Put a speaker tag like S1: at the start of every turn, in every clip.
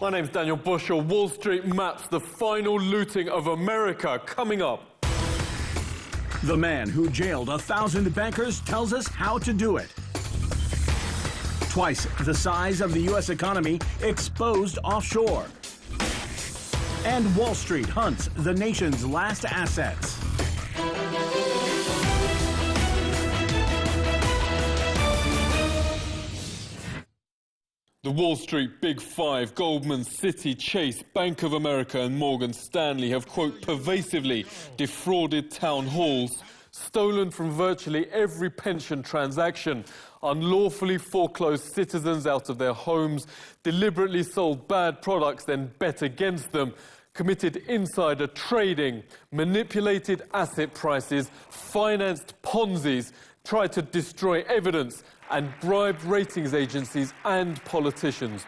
S1: My name's Daniel Bushell. Wall Street maps the final looting of America coming up.
S2: The man who jailed 1,000 bankers tells us how to do it. Twice the size of the U.S. economy exposed offshore. And Wall Street hunts the nation's last assets.
S1: The Wall Street Big Five, Goldman, Citi, Chase, Bank of America and Morgan Stanley have, quote, pervasively defrauded town halls, stolen from virtually every pension transaction, unlawfully foreclosed citizens out of their homes, deliberately sold bad products, then bet against them, committed insider trading, manipulated asset prices, financed Ponzi's, tried to destroy evidence, and bribed ratings agencies and politicians.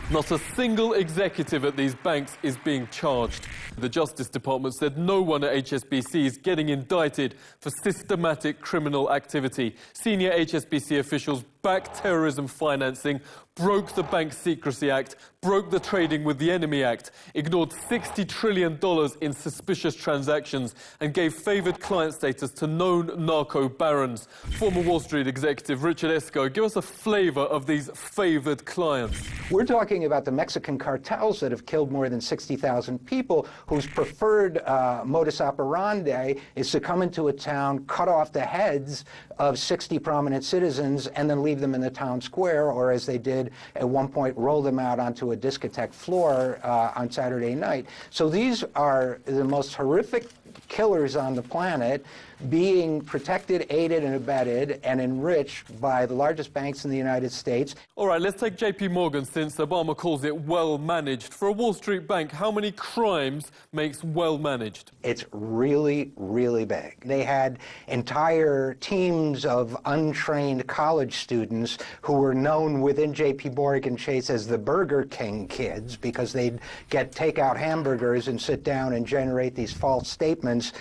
S1: Not a single executive at these banks is being charged. The Justice Department said no one at HSBC is getting indicted for systematic criminal activity. Senior HSBC officials backed terrorism financing, broke the Bank Secrecy Act, broke the Trading with the Enemy Act, ignored $60 trillion in suspicious transactions, and gave favoured client status to known narco barons. Former Wall Street executive Richard Eskow, give us a flavour of these favoured clients.
S3: We're talking about the Mexican cartels that have killed more than 60,000 people, whose preferred modus operandi is to come into a town, cut off the heads of 60 prominent citizens, and then leave them in the town square, or as they did at one point, roll them out onto a discotheque floor on Saturday night. So these are the most horrific killers on the planet, being protected, aided, and abetted, and enriched by the largest banks in the United States.
S1: All right, let's take JP Morgan, since Obama calls it well-managed. For a Wall Street bank, how many crimes makes well-managed?
S3: It's really, really big. They had entire teams of untrained college students who were known within JP Morgan Chase as the Burger King kids, because they'd get takeout hamburgers and sit down and generate these false statements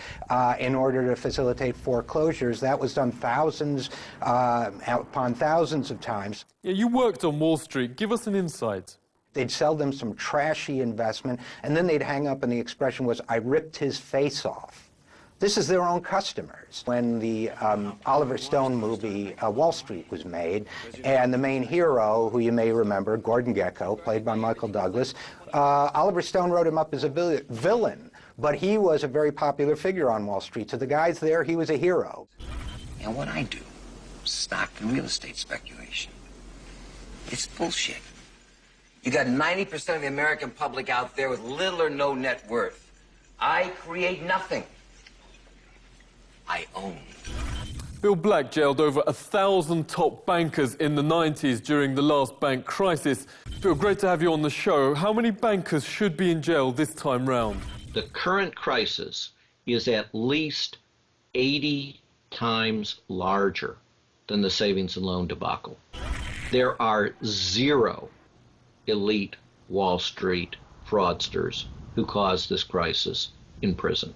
S3: in order to facilitate foreclosures. That was done thousands upon thousands of times.
S1: Yeah, you worked on Wall Street. Give us an insight.
S3: They'd sell them some trashy investment, and then they'd hang up, and the expression was, "I ripped his face off." This is their own customers. When the Oliver Stone movie Wall Street was made, and the main hero, who you may remember, Gordon Gekko, played by Michael Douglas, Oliver Stone wrote him up as a villain. But he was a very popular figure on Wall Street. To the guys there, he was a hero.
S4: And what I do, stock and real estate speculation, it's bullshit. You got 90% of the American public out there with little or no net worth. I create nothing. I own.
S1: Bill Black jailed over 1,000 top bankers in the 90s during the last bank crisis. Bill, great to have you on the show. How many bankers should be in jail this time round?
S5: The current crisis is at least 80 times larger than the savings and loan debacle. There are 0 elite Wall Street fraudsters who caused this crisis in prison.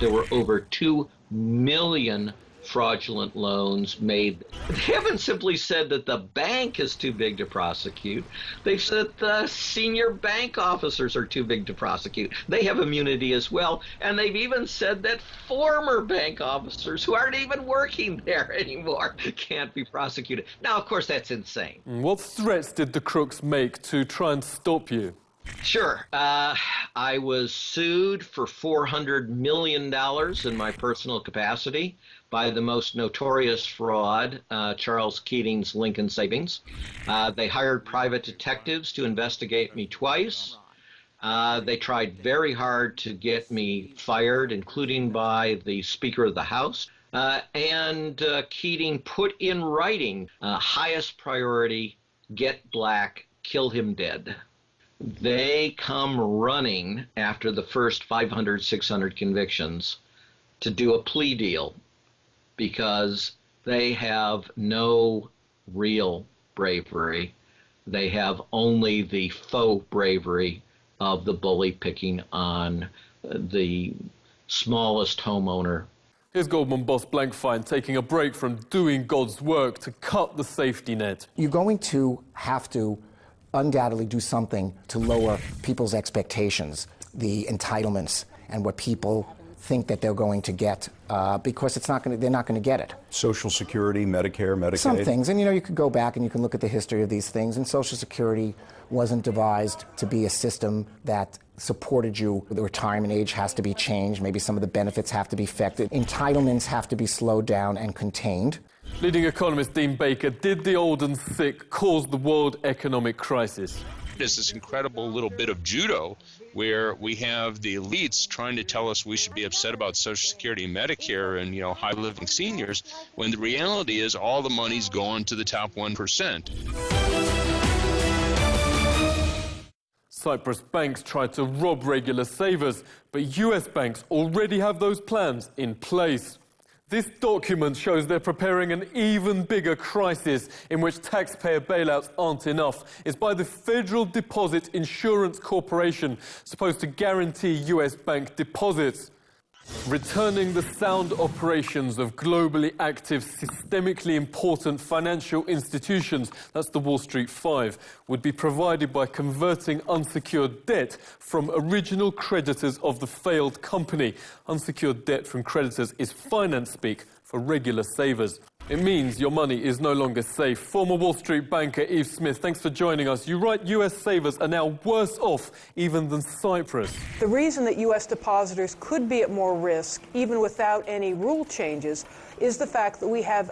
S5: There were over 2 million fraudulent loans made. They haven't simply said that the bank is too big to prosecute. They've said the senior bank officers are too big to prosecute. They have immunity as well. And they've even said that former bank officers who aren't even working there anymore can't be prosecuted. Now, of course, that's insane.
S1: What threats did the crooks make to try and stop you?
S5: Sure. I was sued for $400 million in my personal capacity by the most notorious fraud, Charles Keating's Lincoln Savings. They hired private detectives to investigate me twice. They tried very hard to get me fired, including by the Speaker of the House. And Keating put in writing, highest priority, get Black, kill him dead. They come running after the first 500, 600 convictions to do a plea deal because they have no real bravery. They have only the faux bravery of the bully picking on the smallest homeowner.
S1: Here's Goldman boss Blankfein taking a break from doing God's work to cut the safety net.
S6: You're going to have to undoubtedly do something to lower people's expectations, the entitlements, and what people think that they're going to get, because they're not going to get it.
S7: Social Security, Medicare, Medicaid?
S6: Some things, and you could go back and you can look at the history of these things, and Social Security wasn't devised to be a system that supported you. The retirement age has to be changed, maybe some of the benefits have to be affected, entitlements have to be slowed down and contained.
S1: Leading economist Dean Baker, did the old and sick cause the world economic crisis?
S8: It's this incredible little bit of judo where we have the elites trying to tell us we should be upset about Social Security and Medicare and, high-living seniors, when the reality is all the money's going to the top 1%.
S1: Cyprus banks tried to rob regular savers, but US banks already have those plans in place. This document shows they're preparing an even bigger crisis in which taxpayer bailouts aren't enough. It's by the Federal Deposit Insurance Corporation, supposed to guarantee US bank deposits. Returning the sound operations of globally active, systemically important financial institutions, that's the Wall Street Five, would be provided by converting unsecured debt from original creditors of the failed company. Unsecured debt from creditors is finance speak for regular savers. It means your money is no longer safe. Former Wall Street banker Yves Smith, thanks for joining us. You write US savers are now worse off even than Cyprus.
S9: The reason that US depositors could be at more risk, even without any rule changes, is the fact that we have,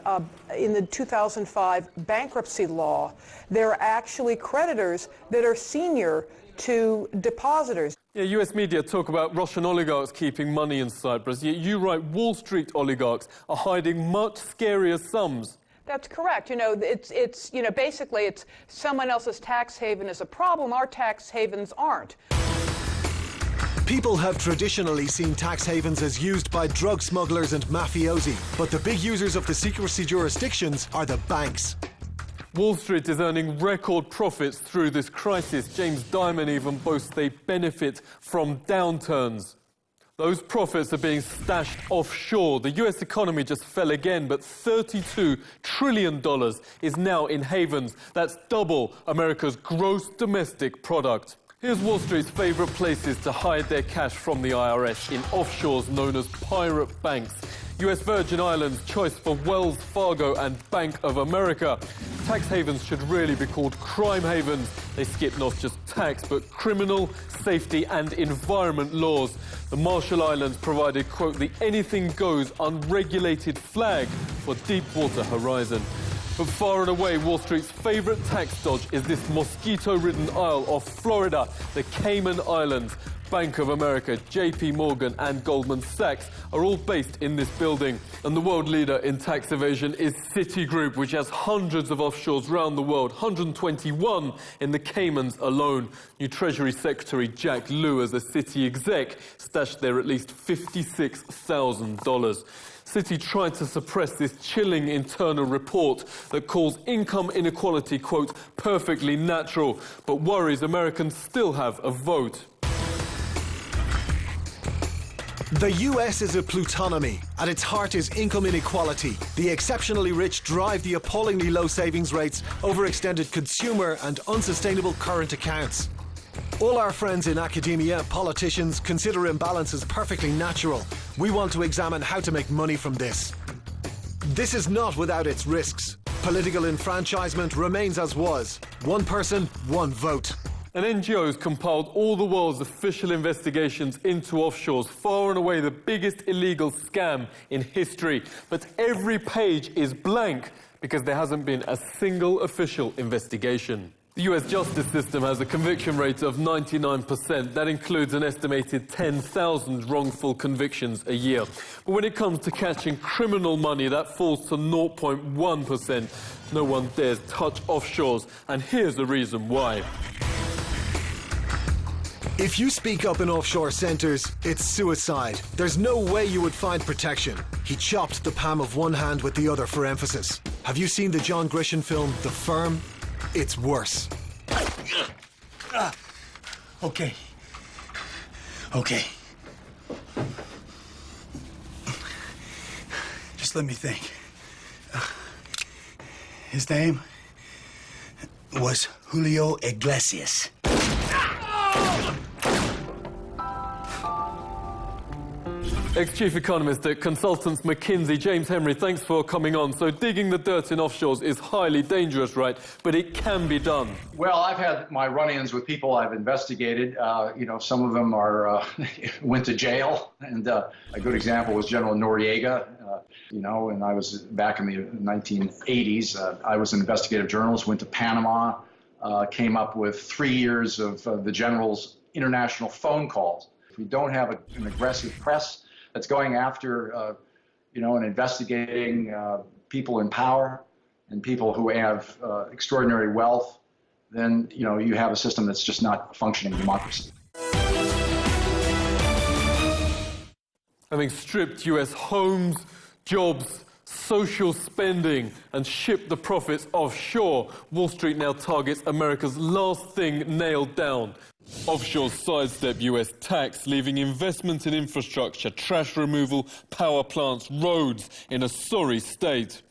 S9: in the 2005 bankruptcy law, there are actually creditors that are senior to depositors.
S1: Yeah, US media talk about Russian oligarchs keeping money in Cyprus, yet you write Wall Street oligarchs are hiding much scarier sums.
S9: That's correct. Basically it's someone else's tax haven is a problem. Our tax havens aren't.
S10: People have traditionally seen tax havens as used by drug smugglers and mafiosi, but the big users of the secrecy jurisdictions are the banks.
S1: Wall Street is earning record profits through this crisis. James Dimon even boasts they benefit from downturns. Those profits are being stashed offshore. The US economy just fell again, but $32 trillion is now in havens. That's double America's gross domestic product. Here's Wall Street's favorite places to hide their cash from the IRS, in offshores known as pirate banks. US Virgin Islands choice for Wells Fargo and Bank of America. Tax havens should really be called crime havens. They skip not just tax, but criminal, safety and environment laws. The Marshall Islands provided, quote, the anything goes unregulated flag for Deepwater Horizon. But far and away, Wall Street's favorite tax dodge is this mosquito-ridden isle off Florida, the Cayman Islands. Bank of America, JP Morgan and Goldman Sachs are all based in this building. And the world leader in tax evasion is Citigroup, which has hundreds of offshores around the world, 121 in the Caymans alone. New Treasury Secretary Jack Lew, as a Citi exec, stashed there at least $56,000. Citi tried to suppress this chilling internal report that calls income inequality, quote, perfectly natural, but worries Americans still have a vote.
S10: The US is a plutonomy. At its heart is income inequality. The exceptionally rich drive the appallingly low savings rates, overextended consumer and unsustainable current accounts. All our friends in academia, politicians, consider imbalances perfectly natural. We want to examine how to make money from this. This is not without its risks. Political enfranchisement remains as was. One person, one vote.
S1: And NGOs compiled all the world's official investigations into offshores, far and away the biggest illegal scam in history. But every page is blank because there hasn't been a single official investigation. The US justice system has a conviction rate of 99%. That includes an estimated 10,000 wrongful convictions a year. But when it comes to catching criminal money, that falls to 0.1%. No one dares touch offshores, and here's the reason why.
S10: If you speak up in offshore centres, it's suicide. There's no way you would find protection. He chopped the palm of one hand with the other for emphasis. Have you seen the John Grisham film, The Firm? It's worse.
S11: Okay. Just let me think. His name? was Julio Iglesias.
S1: Ex-chief economist at consultants McKinsey, James Henry, thanks for coming on. So digging the dirt in offshores is highly dangerous, right? But it can be done.
S12: Well, I've had my run-ins with people I've investigated. Some of them are went to jail. And a good example was General Noriega. And I was back in the 1980s. I was an investigative journalist, went to Panama, came up with 3 years of the general's international phone calls. If we don't have an aggressive press that's going after, and investigating people in power and people who have extraordinary wealth, then, you have a system that's just not a functioning democracy.
S1: Having stripped US homes, jobs, social spending, and shipped the profits offshore, Wall Street now targets America's last thing nailed down. Offshore sidestep US tax, leaving investment in infrastructure, trash removal, power plants, roads in a sorry state.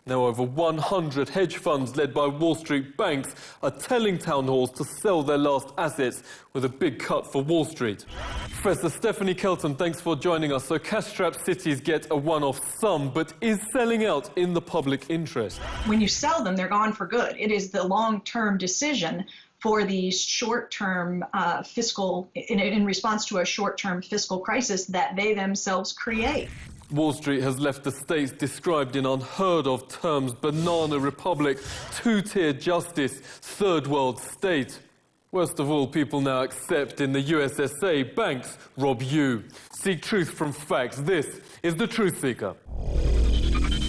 S1: Now over 100 hedge funds led by Wall Street banks are telling town halls to sell their last assets with a big cut for Wall Street. Professor Stephanie Kelton, thanks for joining us. So cash-strapped cities get a one-off sum, but is selling out in the public interest?
S13: When you sell them, they're gone for good. It is the long-term decision for the short-term fiscal, in response to a short-term fiscal crisis that they themselves create.
S1: Wall Street has left the states described in unheard-of terms: banana republic, two-tier justice, third-world state. Worst of all, people now accept in the USSA banks rob you. Seek truth from facts. This is the Truthseeker.